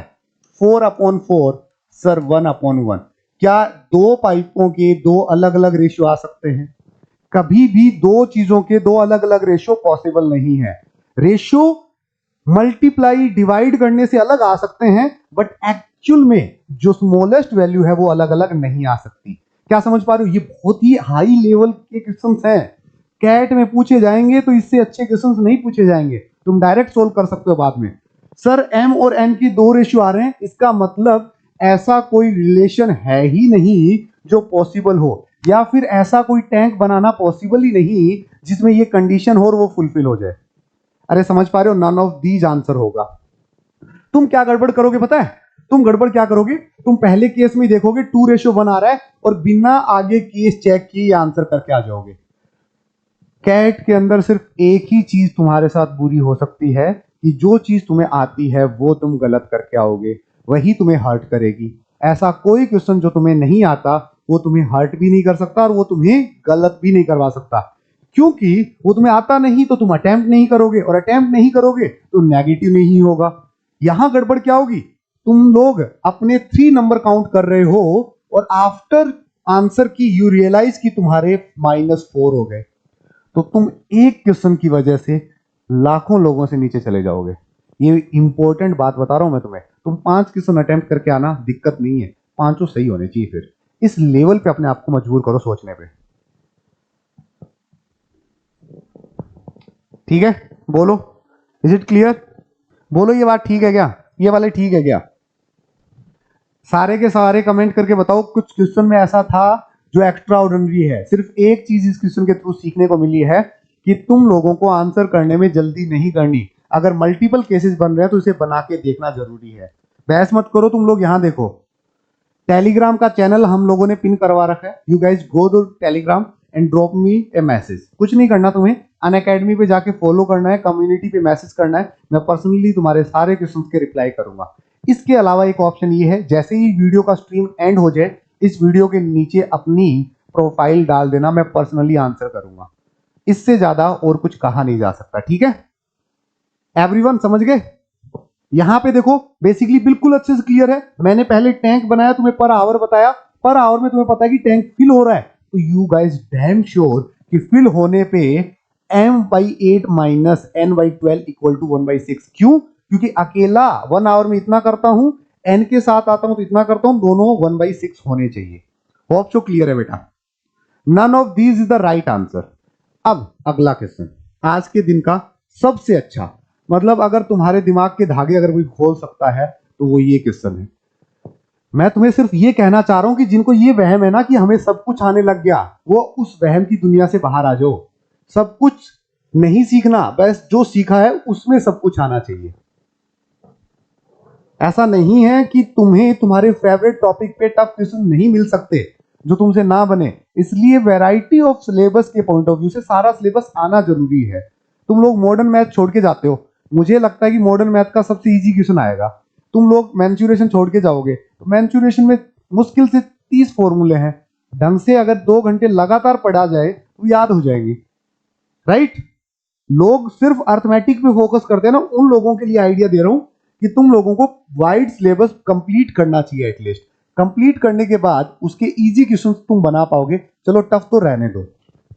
4/4, सर 1/1। क्या दो पाइपों के दो अलग अलग रेशियो आ सकते हैं? कभी भी दो चीजों के दो अलग अलग रेशियो पॉसिबल नहीं है। रेशियो मल्टीप्लाई डिवाइड करने से अलग आ सकते हैं, बट एक्चुअल में जो स्मॉलेस्ट वैल्यू है वो अलग अलग नहीं आ सकती। क्या समझ पा रहे हो? ये बहुत ही हाई लेवल के क्वेश्चंस हैं। कैट में पूछे जाएंगे तो इससे अच्छे क्वेश्चंस नहीं पूछे जाएंगे, तुम डायरेक्ट सोल्व कर सकते हो बाद में। सर m और n की दो रेशियो आ रहे हैं, इसका मतलब ऐसा कोई रिलेशन है ही नहीं जो पॉसिबल हो, या फिर ऐसा कोई टैंक बनाना पॉसिबल ही नहीं जिसमें ये कंडीशन हो और वो फुलफिल हो जाए। अरे समझ पा रहे हो? नन ऑफ दीज आंसर होगा। तुम क्या गड़बड़ करोगे पता है? तुम गड़बड़ क्या करोगे? तुम पहले केस में देखोगे 2:1 आ रहा है और बिना आगे केस चेक किए आंसर करके आ जाओगे। कैट के अंदर सिर्फ एक ही चीज तुम्हारे साथ बुरी हो सकती है कि जो चीज तुम्हें आती है वो तुम गलत करके आओगे, वही तुम्हें हर्ट करेगी। ऐसा कोई क्वेश्चन जो तुम्हें नहीं आता वो तुम्हें हर्ट भी नहीं कर सकता और वो तुम्हें गलत भी नहीं करवा सकता, क्योंकि वो तुम्हें आता नहीं तो तुम अटेम्प्ट नहीं करोगे, और अटेम्प्ट नहीं करोगे तो नेगेटिव नहीं होगा। यहां गड़बड़ क्या होगी? तुम लोग अपने 3 नंबर काउंट कर रहे हो और आफ्टर आंसर की यू रियलाइज कि तुम्हारे -4 हो गए, तो तुम एक क्वेश्चन की वजह से लाखों लोगों से नीचे चले जाओगे। ये इंपॉर्टेंट बात बता रहा हूं मैं तुम्हें। तुम 5 क्वेश्चन अटेम्प्ट करके आना, दिक्कत नहीं है, 5 सही होने चाहिए। फिर इस लेवल पे अपने आप को मजबूर करो सोचने पे। ठीक है, बोलो, इज इट क्लियर? बोलो ये बात ठीक है क्या? ये वाले ठीक है क्या? सारे के सारे कमेंट करके बताओ कुछ क्वेश्चन में ऐसा था जो एक्स्ट्रा ऑर्डिनरी है। सिर्फ एक चीज इस क्वेश्चन के थ्रू सीखने को मिली है कि तुम लोगों को आंसर करने में जल्दी नहीं करनी। अगर मल्टीपल केसेस बन रहे हैं तो इसे बना के देखना जरूरी है। बहस मत करो तुम लोग। यहां देखो, टेलीग्राम का चैनल हम लोगों ने पिन करवा रखा है। You guys go to Telegram and drop me a message. कुछ नहीं करना तुम्हें, अनअकैडमी पे जाके फॉलो करना है, कम्युनिटी पे मैसेज करना है। मैं पर्सनली तुम्हारे सारे क्वेश्चंस के रिप्लाई करूंगा। इसके अलावा एक ऑप्शन ये है, जैसे ही वीडियो का स्ट्रीम एंड हो जाए इस वीडियो के नीचे अपनी प्रोफाइल डाल देना, मैं पर्सनली आंसर करूंगा। इससे ज्यादा और कुछ कहा नहीं जा सकता। ठीक है एवरीवन, समझ गए? यहां पे देखो बेसिकली बिल्कुल अच्छे से क्लियर है। मैंने पहले टैंक बनाया, तुम्हें पर आवर बताया। पर आवर में तुम्हें पता है कि टैंक फिल हो रहा है, तो यू गाइस डैम श्योर कि फिल होने पे m/8 - n/12 = 1/6। क्यों? क्योंकि अकेला 1 आवर में इतना करता हूं, n के साथ आता हूं तो इतना करता हूं, दोनों 1/6 होने चाहिए। होप सो क्लियर है बेटा? None of these is the right answer. अब अगला क्वेश्चन, आज के दिन का सबसे अच्छा, मतलब अगर तुम्हारे दिमाग के धागे अगर कोई खोल सकता है तो वो ये क्वेश्चन है। मैं तुम्हें सिर्फ ये कहना चाह रहा हूं कि जिनको ये वहम है ना कि हमें सब कुछ आने लग गया, वो उस वहम की दुनिया से बाहर आ जाओ। सब कुछ नहीं सीखना, बस जो सीखा है उसमें सब कुछ आना चाहिए। ऐसा नहीं है कि तुम्हें तुम्हारे फेवरेट टॉपिक पे टफ क्वेश्चन नहीं मिल सकते जो तुमसे ना बने। इसलिए वैरायटी ऑफ सिलेबस के पॉइंट ऑफ व्यू से सारा सिलेबस आना जरूरी है। तुम लोग मॉडर्न मैथ छोड़ के जाते हो, मुझे लगता है कि मॉडर्न मैथ का सबसे इजी क्वेश्चन आएगा। तुम लोग मेंसुरेशन छोड़ के जाओगे तो मेंसुरेशन में मुश्किल से 30 फॉर्मूले हैं, ढंग से अगर 2 घंटे लगातार पढ़ा जाए तो याद हो जाएंगी। राइट? लोग सिर्फ अर्थमेटिक पे फोकस करते हैं ना, उन लोगों के लिए आइडिया दे रहा हूं कि तुम लोगों को वाइड सिलेबस कंप्लीट करना चाहिए। एटलीस्ट कंप्लीट करने के बाद उसके इजी क्वेश्चंस तुम बना पाओगे। चलो टफ तो रहने दो।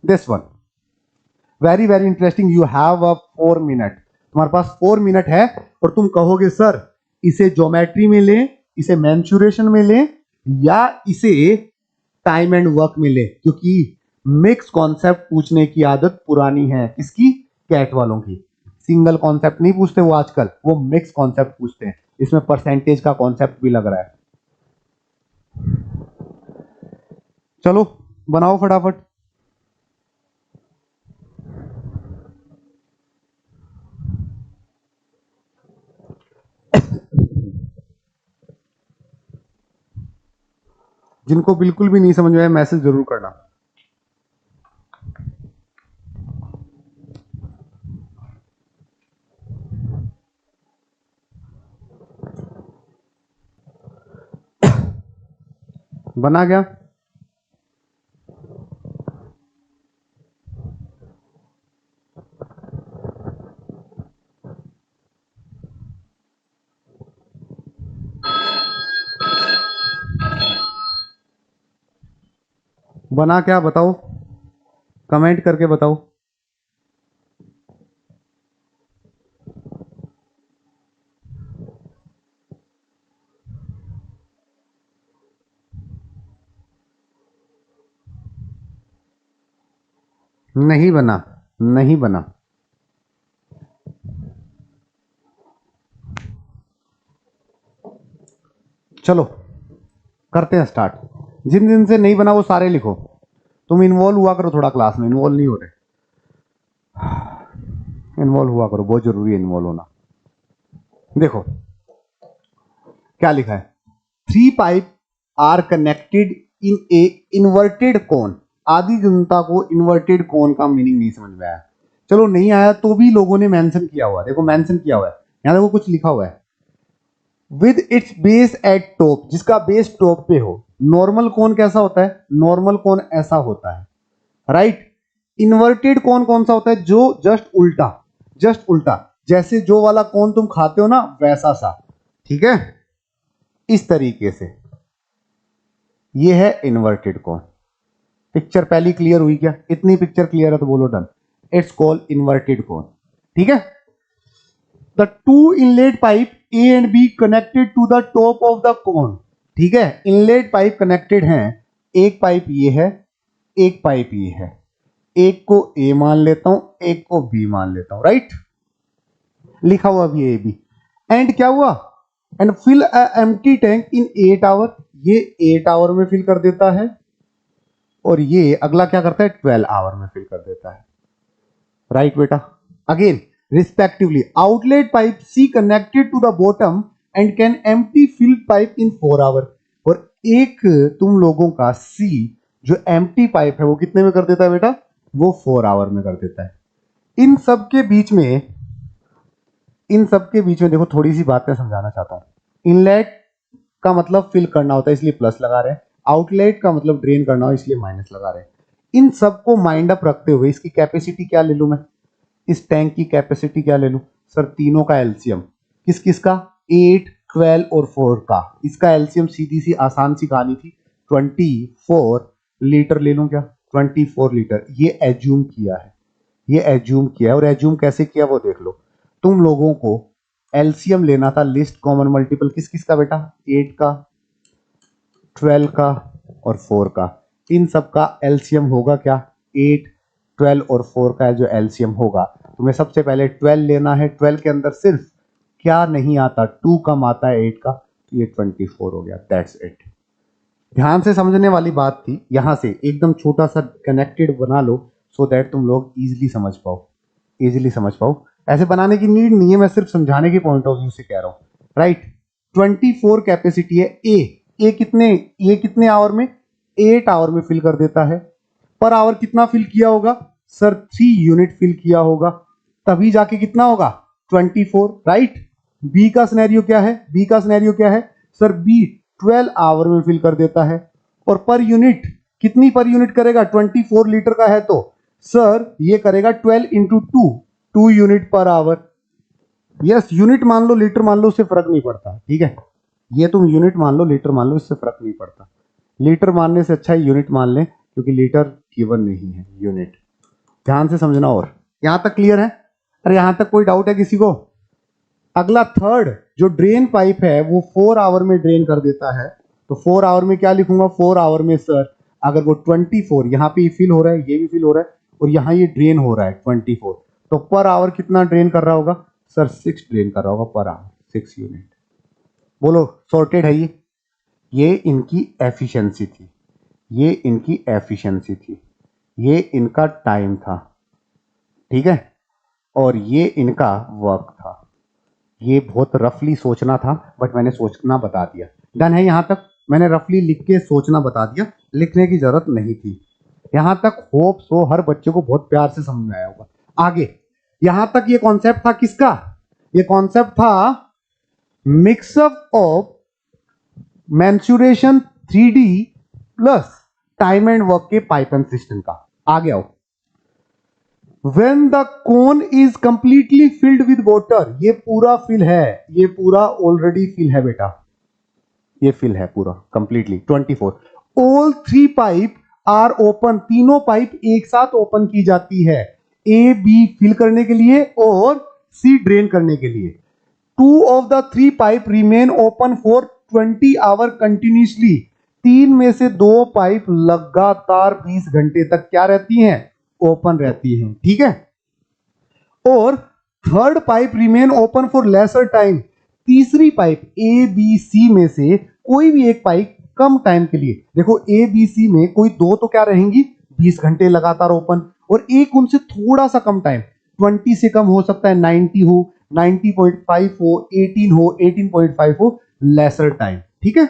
This one very very interesting. You have a 4 minute. तुम्हारे पास 4 मिनट है और तुम कहोगे सर इसे ज्योमेट्री में लें इसे मैंचुरेशन में लें या इसे टाइम एंड वर्क में लें, क्योंकि मिक्स कॉन्सेप्ट पूछने की आदत पुरानी है। किसकी? कैट वालों की। सिंगल कॉन्सेप्ट नहीं पूछते वो आजकल, वो मिक्स कॉन्सेप्ट पूछते हैं। इसमें परसेंटेज का कॉन्सेप्ट भी लग रहा है। चलो बनाओ फटाफट। जिनको बिल्कुल भी नहीं समझ में आया मैसेज जरूर करना। बना गया? बना क्या बताओ, कमेंट करके बताओ। नहीं बना, नहीं बना। चलो करते हैं स्टार्ट। जिन दिन से नहीं बना वो सारे लिखो। तुम इन्वॉल्व हुआ करो थोड़ा क्लास में, इन्वॉल्व नहीं हो रहे। इन्वॉल्व हुआ करो, बहुत जरूरी है इन्वॉल्व होना। देखो क्या लिखा है, 3 pipe are connected in an inverted cone. आधी जनता को इन्वर्टेड कोन का मीनिंग नहीं समझ में आया। चलो नहीं आया तो भी लोगों ने मेंशन किया हुआ, देखो मेंशन किया हुआ है, यहां देखो कुछ लिखा हुआ है, with its base eight top, जिसका बेस टॉप पे हो। नॉर्मल कोन कैसा होता है? नॉर्मल कोन ऐसा होता है, राइट। इन्वर्टेड कोन कौन सा होता है? जो जस्ट उल्टा, जस्ट उल्टा, जैसे जो वाला कोन तुम खाते हो ना वैसा सा, ठीक है, इस तरीके से। ये है इन्वर्टेड कोन। पिक्चर पहली क्लियर हुई क्या? इतनी पिक्चर क्लियर है तो बोलो done. It's called inverted cone, ठीक है। The two inlet pipe A and B connected to the top of the cone, ठीक है। इनलेट पाइप कनेक्टेड हैं, एक पाइप ये है, एक पाइप ये है। एक को ए मान लेता हूं, एक को बी मान लेता हूं, राइट। लिखा हुआ भी ए बी। एंड क्या हुआ? And fill a empty tank in 8 hour. ये 8 आवर में फिल कर देता है, और ये अगला क्या करता है? 12 आवर में फिल कर देता है, राइट बेटा। Again respectively outlet pipe C connected to the bottom end can empty filled pipe in 4 hour. और एक तुम लोगों का सी जो एम्प्टी पाइप है वो कितने में कर देता है बेटा? वो 4 आवर में कर देता है। इन सब के बीच में, इन सब के बीच में देखो थोड़ी सी बातें समझाना चाहता हूं। इनलेट का मतलब फिल करना होता है इसलिए प्लस लगा रहे हैं, आउटलेट का मतलब ड्रेन करना हो इसलिए माइनस लगा रहे हैं। इन सबको माइंड अप रखते हुए इसकी कैपेसिटी क्या ले लूं मैं? इस टैंक की कैपेसिटी क्या ले लूं? सर तीनों का एलसीएम। किस किस का? 8, 12 और 4 का। इसका एलसीएम सीधी सी आसान सी कहानी थी, 24 लीटर ले लूं क्या? 24 लीटर। ये एज्यूम किया है, ये एज्यूम किया है। और एज्यूम कैसे किया वो देख लो। तुम लोगों को एलसीएम लेना था, लिस्ट कॉमन मल्टीपल किस किस का बेटा? 8 का, 12 का और 4 का। इन सब का एलसीएम होगा क्या? 8, 12 और 4 का जो एलसीएम होगा, तुम्हें सबसे पहले 12 लेना है। 12 के अंदर सिर्फ क्या नहीं आता? 2 कम आता है 8 का, ये 24 हो गया। That's it. ध्यान से समझने वाली बात थी, यहां से एकदम छोटा सा कनेक्टेड बना लो सो दैट तुम लोग इजीली समझ पाओ, इजीली समझ पाओ। ऐसे बनाने की नीड नहीं है, मैं सिर्फ समझाने के पॉइंट ऑफ व्यू से कह रहा हूं, राइट। 24 कैपेसिटी है। ए कितने, ये कितने आवर में? 8 आवर में फिल कर देता है। पर आवर कितना फिल किया होगा? सर 3 यूनिट फिल किया होगा, तभी जाके कितना होगा? 24, राइट। बी का सिनेरियो क्या है? बी का सिनेरियो क्या है? सर बी 12 आवर में फिल कर देता है। और पर यूनिट कितनी पर यूनिट करेगा? 24 लीटर का है तो सर ये करेगा 12 into 2 unit per hour. Yes, unit मान लो लीटर मान लो, उससे फर्क नहीं पड़ता, ठीक है। ये तुम यूनिट मान लो लीटर मान लो, इससे फर्क नहीं पड़ता। लीटर मानने से अच्छा है यूनिट मान लें, क्योंकि लीटर गिवन नहीं है, यूनिट। ध्यान से समझना। और यहां तक क्लियर है? अरे यहां तक कोई डाउट है किसी को? अगला थर्ड जो ड्रेन पाइप है वो 4 आवर में ड्रेन कर देता है, तो 4 आवर में क्या लिखूंगा, 4 आवर में सर अगर वो 24, यहाँ पे फिल हो रहा है, ये भी फिल हो रहा है और यहाँ ये ड्रेन हो रहा है 24, तो पर आवर कितना ड्रेन कर रहा होगा सर, 6 ड्रेन कर रहा होगा पर आवर, 6 यूनिट। बोलो सॉर्टेड है ये इनकी एफिशिएंसी थी, ये इनकी एफिशिएंसी थी, ये इनका टाइम था, ठीक है, और ये इनका वर्क था। ये बहुत रफली सोचना था बट मैंने सोचना बता दिया। डन है यहाँ तक, मैंने रफली लिख के सोचना बता दिया, लिखने की जरूरत नहीं थी। यहाँ तक होप सो हर बच्चे को बहुत प्यार से समझ में आया होगा। आगे यहाँ तक ये कॉन्सेप्ट था किसका, ये कॉन्सेप्ट था mix up of mensuration 3D plus time and work के पाइप एंड सिस्टम का। आगे आओ, When the cone is completely filled with water, ये पूरा फिल है, ये पूरा ऑलरेडी फिल है बेटा, ये फिल है पूरा completely 24। All 3 pipe are open, तीनों पाइप एक साथ ओपन की जाती है, ए बी फिल करने के लिए और सी ड्रेन करने के लिए। 2 of the 3 pipe remain open for 20 hour continuously, 3 में से 2 पाइप लगातार 20 घंटे तक क्या रहती हैं, ओपन रहती हैं, ठीक है। और third pipe remain open for lesser time, तीसरी पाइप ए बी सी में से कोई भी एक पाइप कम टाइम के लिए, देखो ए बी सी में कोई 2 तो क्या रहेंगी 20 घंटे लगातार ओपन, और एक उनसे थोड़ा सा कम टाइम 20 से कम हो सकता है, 90 हो, 90.5 हो, 18 हो, 18.5 हो, लेसर टाइम, ठीक है।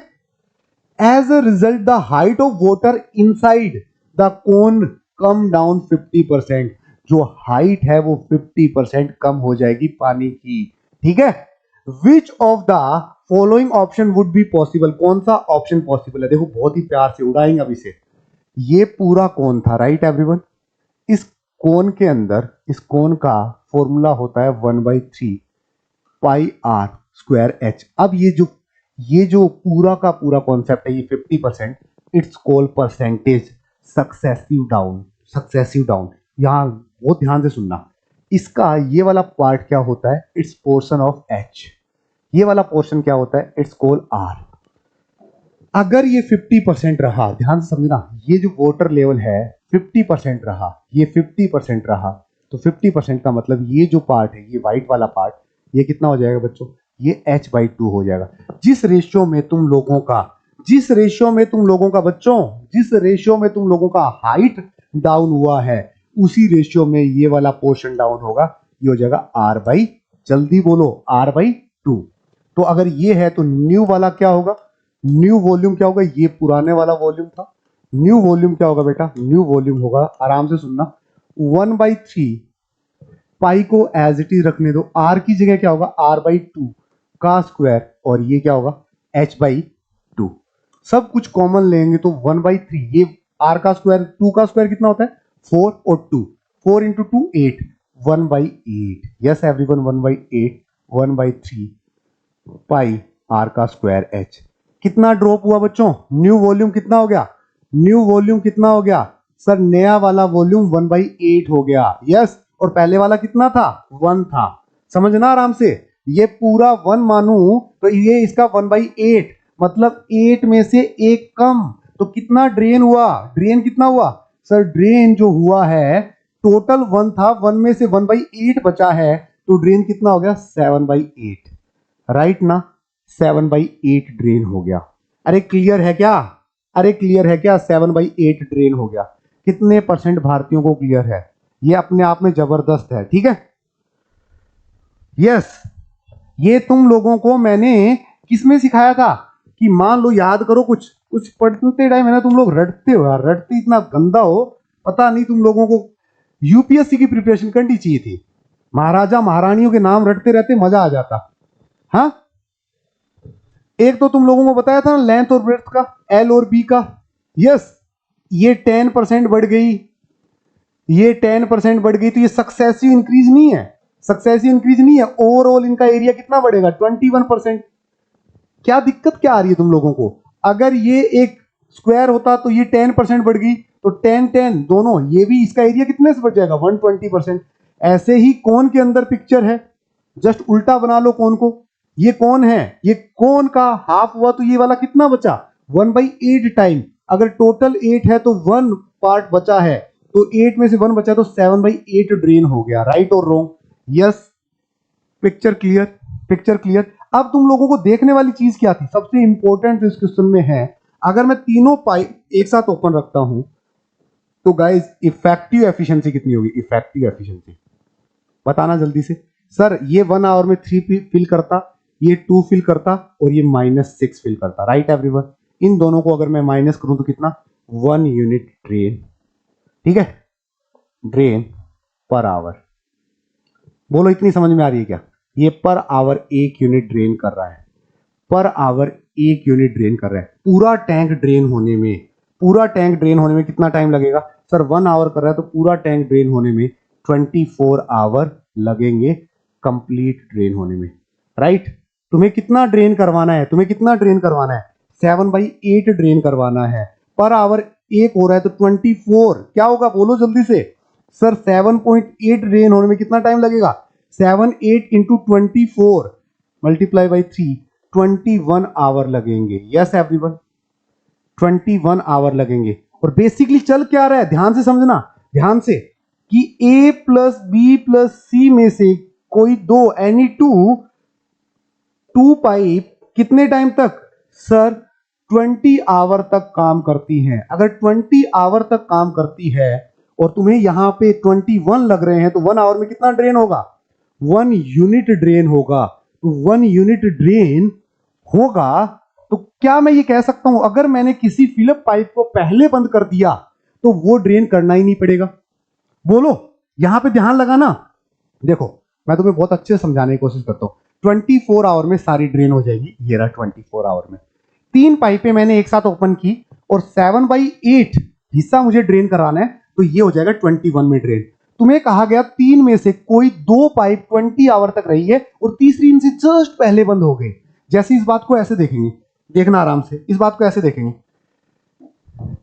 As a result the height of water inside the cone come down 50%, जो हाइट है वो 50% कम हो जाएगी पानी की, ठीक है। Which of the following option would be possible, कौन सा ऑप्शन पॉसिबल है, देखो बहुत ही प्यार से उड़ाएंगे अब इसे। ये पूरा कोन था, राइट एवरीवन, इस कोन के अंदर, इस कोन का फॉर्मूला होता है 1/3 पाई आर स्क्वायर एच। अब ये जो पूरा का पूरा कॉन्सेप्ट है, ये 50%, it's called percentage successive down, successive down. यहां बहुत ध्यान से सुनना, इसका ये वाला पार्ट क्या होता है, इट्स पोर्शन ऑफ एच, ये वाला पोर्शन क्या होता है, इट्स कॉल्ड आर। अगर ये 50% रहा, ध्यान से समझना, ये जो वाटर लेवल है 50% रहा, ये 50% रहा, तो 50% का मतलब ये जो पार्ट है, ये व्हाइट वाला पार्ट, ये कितना हो जाएगा बच्चों, ये h/2 हो जाएगा। जिस रेशियो में तुम लोगों का बच्चों, जिस रेशियो में तुम लोगों का हाइट डाउन हुआ है, उसी रेशियो में ये वाला पोर्शन डाउन होगा, ये हो जाएगा r/, जल्दी बोलो, r/2। तो अगर ये है तो न्यू वाला क्या होगा, न्यू वॉल्यूम क्या होगा, ये पुराने वाला वॉल्यूम था, न्यू वॉल्यूम क्या होगा बेटा, न्यू वॉल्यूम होगा, आराम से सुनना, 1/3 पाई को एज इट इज रखने दो, r की जगह क्या होगा, r/2 का स्क्वायर, और ये क्या होगा h/2, सब कुछ कॉमन लेंगे तो 1/3, ये r का स्क्वायर, 2 का स्क्वायर कितना होता है 4 और 2, 4 into 2 8, 1/8, यस एवरीवन 1/8, 1/3 पाई r का स्क्वायर h। कितना ड्रॉप हुआ बच्चों, न्यू वॉल्यूम कितना हो गया, न्यू वॉल्यूम कितना हो गया सर, नया वाला वॉल्यूम 1/8 हो गया, यस। और पहले वाला कितना था, 1 था, समझना आराम से, ये पूरा 1 मानू तो ये इसका 1/8, मतलब 8 में से एक कम, तो कितना ड्रेन हुआ, ड्रेन कितना हुआ सर, ड्रेन जो हुआ है टोटल 1 था, 1 में से 1/8 बचा है, तो ड्रेन कितना हो गया 7/8, राइट ना, 7/8 ड्रेन हो गया। अरे क्लियर है क्या, अरे क्लियर है क्या, 7/8 ड्रेन हो गया। कितने परसेंट भारतीयों को क्लियर है, ये अपने आप में जबरदस्त है, ठीक है। यस, ये तुम लोगों को मैंने किसमें सिखाया था, कि मान लो याद करो, कुछ पढ़ते टाइम है ना तुम लोग रटते हो यार, रटते इतना गंदा हो, पता नहीं तुम लोगों को यूपीएससी की प्रिपरेशन करनी चाहिए थी, महाराजा महारानियों के नाम रटते रहते मजा आ जाता। हाँ, एक तो तुम लोगों को बताया था ना लेंथ और ब्रेड्थ का, एल और बी का, यस, ये 10% बढ़ गई, ये 10% बढ़ गई, तो ये सक्सेसिव इंक्रीज नहीं है, सक्सेसिव इंक्रीज नहीं है, ओवरऑल इनका एरिया कितना बढ़ेगा 21%। क्या दिक्कत क्या आ रही है तुम लोगों को, अगर ये एक स्क्वायर होता तो ये 10% बढ़ गई, तो 10 दोनों, ये भी इसका एरिया कितने से बढ़ जाएगा 120%। ऐसे ही कोन के अंदर पिक्चर है, जस्ट उल्टा बना लो कोन को। ये कौन है, ये कोन का हाफ हुआ तो ये वाला कितना बचा 1/8 टाइम। अगर टोटल 8 है तो 1 पार्ट बचा है, तो 8 में से 1 बचा तो 7/8 ड्रेन हो गया। राइट और wrong? Yes. Picture clear? Picture clear. अब तुम लोगों को देखने वाली चीज क्या थी, सबसे इंपॉर्टेंट जो इस क्वेश्चन में है, अगर मैं तीनों पाइप एक साथ ओपन रखता हूं तो गाइस इफेक्टिव एफिशिएंसी कितनी होगी? इफेक्टिव एफिशिएंसी बताना जल्दी से। सर ये 1 आवर में 3 फिल करता, ये 2 फिल करता और ये -6 फिल करता। Right everyone? इन दोनों को अगर मैं माइनस करूं तो कितना? 1 यूनिट ड्रेन। ठीक है, ड्रेन पर आवर। बोलो इतनी समझ में आ रही है क्या? ये पर आवर 1 यूनिट ड्रेन कर रहा है, पर आवर 1 यूनिट ड्रेन कर रहा है। पूरा टैंक ड्रेन होने में, पूरा टैंक ड्रेन होने में कितना टाइम लगेगा? सर 1 आवर कर रहा है तो पूरा टैंक ड्रेन होने में 24 आवर लगेंगे, कंप्लीट ड्रेन होने में। राइट? तुम्हें कितना ड्रेन करवाना है? तुम्हें कितना ड्रेन करवाना है? 7/8 ड्रेन करवाना है। पर आवर 1 हो रहा है तो 24 क्या होगा? बोलो जल्दी से। सर 7.8 ड्रेन होने में कितना टाइम लगेगा? 7/8 इंटू 24 मल्टीप्लाई बाई 3, 21 आवर लगेंगे। यस एवरीवन, 21 आवर लगेंगे। और बेसिकली चल क्या रहा है, ध्यान से समझना, ध्यान से, कि ए प्लस बी प्लस सी में से कोई दो एनी टू पाइप कितने टाइम तक? सर 20 आवर तक काम करती हैं। अगर 20 आवर तक काम करती है और तुम्हें यहां पे 21 लग रहे हैं तो 1 आवर में कितना ड्रेन होगा? 1 यूनिट ड्रेन होगा। तो 1 यूनिट ड्रेन होगा तो क्या मैं ये कह सकता हूं अगर मैंने किसी फिलअप पाइप को पहले बंद कर दिया तो वो ड्रेन करना ही नहीं पड़ेगा? बोलो, यहां पे ध्यान लगाना। देखो मैं तुम्हें बहुत अच्छे से समझाने की कोशिश करता हूं। 24 आवर में सारी ड्रेन हो जाएगी। ये रहा 24 आवर में 3 पाइपें मैंने एक साथ ओपन की और 7/8 हिस्सा मुझे ड्रेन कराना है, तो ये हो जाएगा 21 में ड्रेन। तुम्हें कहा गया 3 में से कोई 2 पाइप 20 आवर तक रही है और तीसरी इनसे जस्ट पहले बंद हो गई। जैसे इस बात को ऐसे देखेंगे, देखना आराम से, इस बात को ऐसे देखेंगे,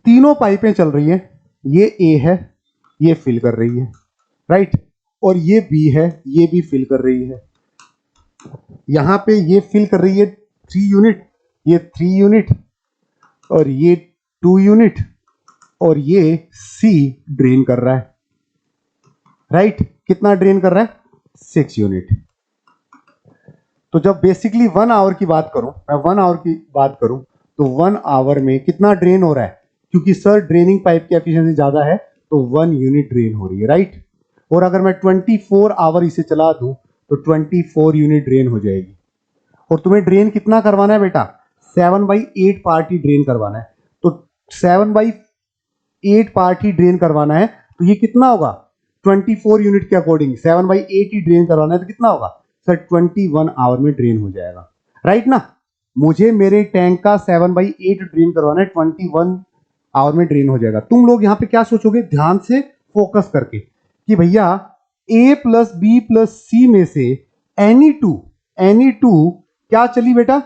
तीनों पाइपें चल रही है, ये ए है, ये फिल कर रही है, राइट, और ये बी है, ये भी फिल कर रही है। यहां पे ये फिल कर रही है 3 यूनिट, ये 3 यूनिट और ये 2 यूनिट और ये सी ड्रेन कर रहा है। राइट? कितना ड्रेन कर रहा है? 6 यूनिट। तो जब बेसिकली 1 आवर की बात करूं, मैं 1 आवर की बात करूं तो 1 आवर में कितना ड्रेन हो रहा है? क्योंकि सर ड्रेनिंग पाइप की एफिशिएंसी ज्यादा है तो 1 यूनिट ड्रेन हो रही है। राइट? और अगर मैं 24 आवर इसे चला दूं तो 24 यूनिट ड्रेन हो जाएगी। और तुम्हें ड्रेन कितना करवाना है बेटा? 7/8 पार्ट ही ड्रेन करवाना है। तो 7/8 पार्ट ही ड्रेन करवाना है तो ये कितना होगा? 24 यूनिट के अकॉर्डिंग 7/8 ही ड्रेन करवाना है तो कितना होगा? सर 21 आवर में ड्रेन हो जाएगा। राइट ना? मुझे मेरे टैंक का 7/8 ड्रेन करवाना है, 21 आवर में ड्रेन हो जाएगा। तुम लोग यहां पे क्या सोचोगे? ध्यान से फोकस करके कि भैया ए प्लस बी प्लस सी में से एनी टू क्या चली बेटा?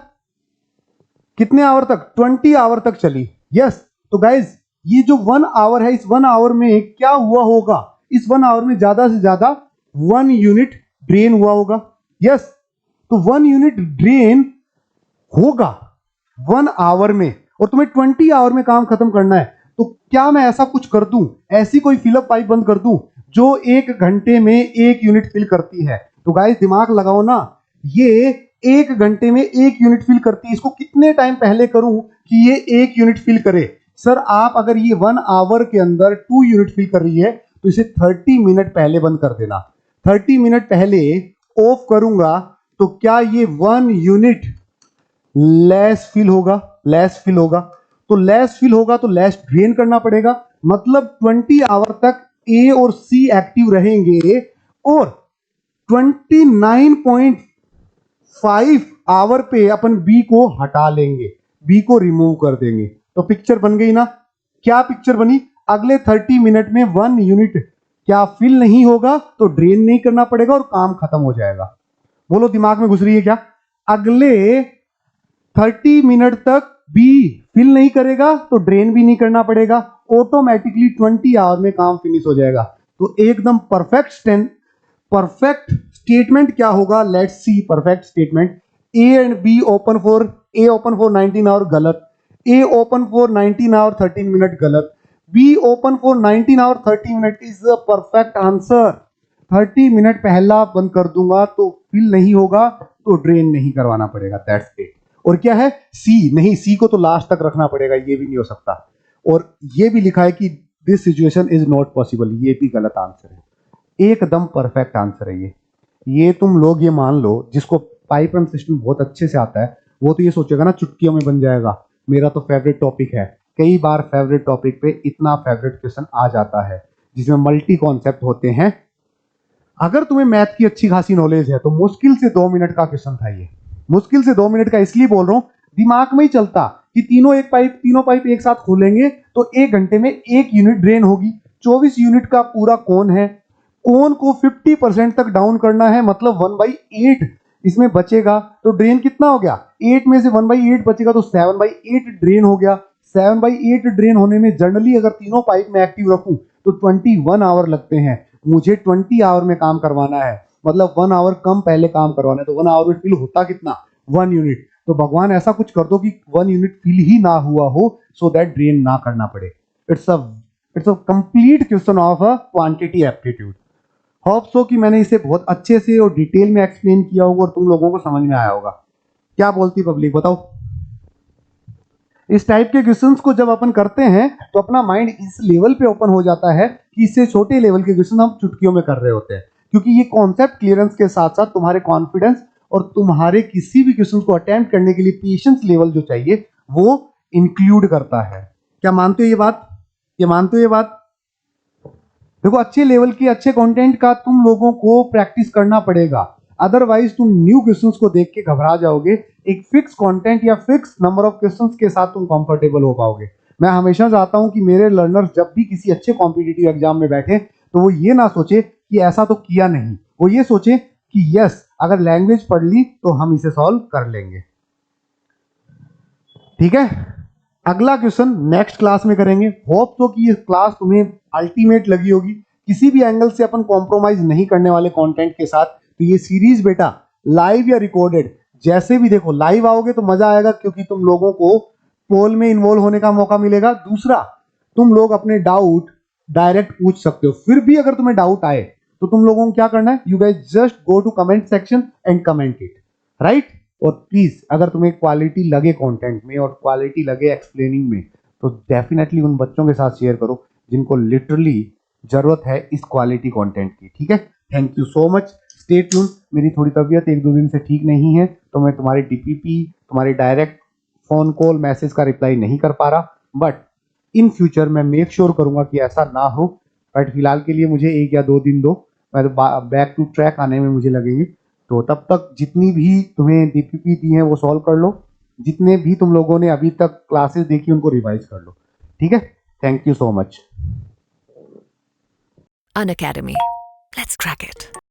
कितने आवर तक? 20 आवर तक चली। यस। तो गाइज ये जो 1 आवर है, इस 1 आवर में क्या हुआ होगा? इस 1 आवर में ज्यादा से ज्यादा 1 यूनिट ड्रेन हुआ होगा। यस। तो 1 यूनिट ड्रेन होगा 1 आवर में और तुम्हें 20 आवर में काम खत्म करना है। तो क्या मैं ऐसा कुछ कर दूं, ऐसी कोई फिलअप पाइप बंद कर दूं जो 1 घंटे में 1 यूनिट फिल करती है? तो गाइस दिमाग लगाओ ना, ये 1 घंटे में 1 यूनिट फिल करती है। इसको कितने टाइम पहले करूं कि ये 1 यूनिट फिल करे? सर आप अगर ये 1 आवर के अंदर 2 यूनिट फिल कर रही है तो इसे 30 मिनट पहले बंद कर देना। 30 मिनट पहले ऑफ करूंगा तो क्या ये 1 यूनिट लेस फिल होगा? लेस फिल होगा। तो लेस फिल होगा तो लेस ड्रेन करना पड़ेगा। मतलब 20 आवर तक ए और सी एक्टिव रहेंगे और 29.5 आवर पे अपन बी को हटा लेंगे, बी को रिमूव कर देंगे। तो पिक्चर बन गई ना? क्या पिक्चर बनी? अगले 30 मिनट में 1 यूनिट क्या फिल नहीं होगा तो ड्रेन नहीं करना पड़ेगा और काम खत्म हो जाएगा। बोलो दिमाग में घुस रही है क्या? अगले 30 मिनट तक बी फिल नहीं करेगा तो ड्रेन भी नहीं करना पड़ेगा, ऑटोमेटिकली 20 आवर में काम फिनिश हो जाएगा। तो एकदम परफेक्ट स्टेटमेंट क्या होगा, let's see perfect statement. A and B open for, A open for 19 hour गलत, A open for 19 hour 13 minute गलत, B open for 19 hour 30 minute is the perfect answer. 30 minute पहला बंद कर दूंगा तो फिल नहीं होगा, तो ड्रेन नहीं करवाना पड़ेगा, दैट्स इट। और क्या है, सी नहीं, सी को तो लास्ट तक रखना पड़ेगा, ये भी नहीं हो सकता। और ये भी लिखा है कि this situation is not possible, ये भी गलत आंसर है, एकदम परफेक्ट आंसर है ये तुम लोग ये मान लो, जिसको पाइप सिस्टम बहुत अच्छे से आता है वो तो ये सोचेगा ना चुटकियों में बन जाएगा, मेरा तो फेवरेट टॉपिक है। कई बार फेवरेट टॉपिक पे इतना फेवरेट क्वेश्चन आ जाता है जिसमें मल्टी कॉन्सेप्ट होते हैं। अगर तुम्हें मैथ की अच्छी खासी नॉलेज है तो मुश्किल से 2 मिनट का क्वेश्चन था ये, मुश्किल से 2 मिनट का इसलिए बोल रहा हूं, दिमाग में ही चलता कि तीनों पाइप एक साथ खोलेंगे तो 1 घंटे में 1 यूनिट ड्रेन होगी। 24 यूनिट का पूरा कोन है, कोन को 50% तक डाउन करना है, मतलब 1/8 इसमें बचेगा, तो ड्रेन कितना हो गया, 8 में से 1/8 बचेगा तो 7/8 ड्रेन हो गया। 7/8 ड्रेन होने में जनरली अगर तीनों पाइप में एक्टिव रखूं तो 21 आवर लगते हैं, मुझे 20 आवर में काम करवाना है, मतलब 1 आवर कम पहले काम करवाना है, तो 1 आवर में फिल होता कितना, 1 यूनिट। तो भगवान ऐसा कुछ कर दो कि 1 यूनिट फिल ही ना हुआ हो, सो दैट ड्रेन ना करना पड़े। It's a complete question of a quantity aptitude. Hope so कि मैंने इसे बहुत अच्छे से और डिटेल में एक्सप्लेन किया होगा और तुम लोगों को समझ में आया होगा। क्या बोलती पब्लिक, बताओ। इस टाइप के क्वेश्चंस को जब अपन करते हैं तो अपना माइंड इस लेवल पे ओपन हो जाता है कि इससे छोटे लेवल के क्वेश्चन हम चुटकियों में कर रहे होते हैं, क्योंकि ये कॉन्सेप्ट क्लियरेंस के साथ साथ तुम्हारे कॉन्फिडेंस और तुम्हारे किसी भी क्वेश्चन को अटेम्प्ट करने के लिए पेशेंस लेवल जो चाहिए वो इंक्लूड करता है। क्या मानते हो ये बात, ये मानते हो ये बात? देखो, अच्छे लेवल की अच्छे कंटेंट का तुम लोगों को प्रैक्टिस करना पड़ेगा, अदरवाइज तुम न्यू क्वेश्चंस को देख के घबरा जाओगे। एक फिक्स कंटेंट या फिक्स नंबर ऑफ क्वेश्चंस के साथ तुम कंफर्टेबल हो पाओगे। मैं हमेशा चाहता हूं कि मेरे लर्नर्स जब भी किसी अच्छे कॉम्पिटिटिव एग्जाम में बैठे तो वो ये ना सोचे कि ऐसा तो किया नहीं, वो ये सोचे कि यस, अगर लैंग्वेज पढ़ ली तो हम इसे सॉल्व कर लेंगे। ठीक है, अगला क्वेश्चन नेक्स्ट क्लास में करेंगे। होप तो कि ये क्लास तुम्हें अल्टीमेट लगी होगी, किसी भी एंगल से अपन कॉम्प्रोमाइज नहीं करने वाले कंटेंट के साथ। तो ये सीरीज बेटा लाइव या रिकॉर्डेड जैसे भी देखो, लाइव आओगे तो मजा आएगा क्योंकि तुम लोगों को पोल में इन्वॉल्व होने का मौका मिलेगा। दूसरा, तुम लोग अपने डाउट डायरेक्ट पूछ सकते हो। फिर भी अगर तुम्हें डाउट आए तो तुम लोगों को क्या करना है, you guys just go to comment section and comment it, right. और प्लीज अगर तुम्हें क्वालिटी लगे कंटेंट में और क्वालिटी लगे एक्सप्लेनिंग में तो डेफिनेटली उन बच्चों के साथ शेयर करो जिनको लिटरली जरूरत है इस क्वालिटी कंटेंट की। ठीक है, thank you so much, stay tune. मेरी थोड़ी तबीयत 1-2 दिन से ठीक नहीं है तो मैं तुम्हारी डीपीपी, तुम्हारी डायरेक्ट फोन कॉल मैसेज का रिप्लाई नहीं कर पा रहा, बट इन फ्यूचर मैं मेक श्योर करूंगा कि ऐसा ना हो। बट फिलहाल के लिए मुझे 1 या 2 दिन दो, मैं तो बैक टू ट्रैक आने में मुझे लगेंगे। तो तब तक जितनी भी तुम्हें डीपीपी दी है वो सॉल्व कर लो, जितने भी तुम लोगों ने अभी तक क्लासेस देखी उनको रिवाइज कर लो। ठीक है, thank you so much. Unacademy. Let's crack it.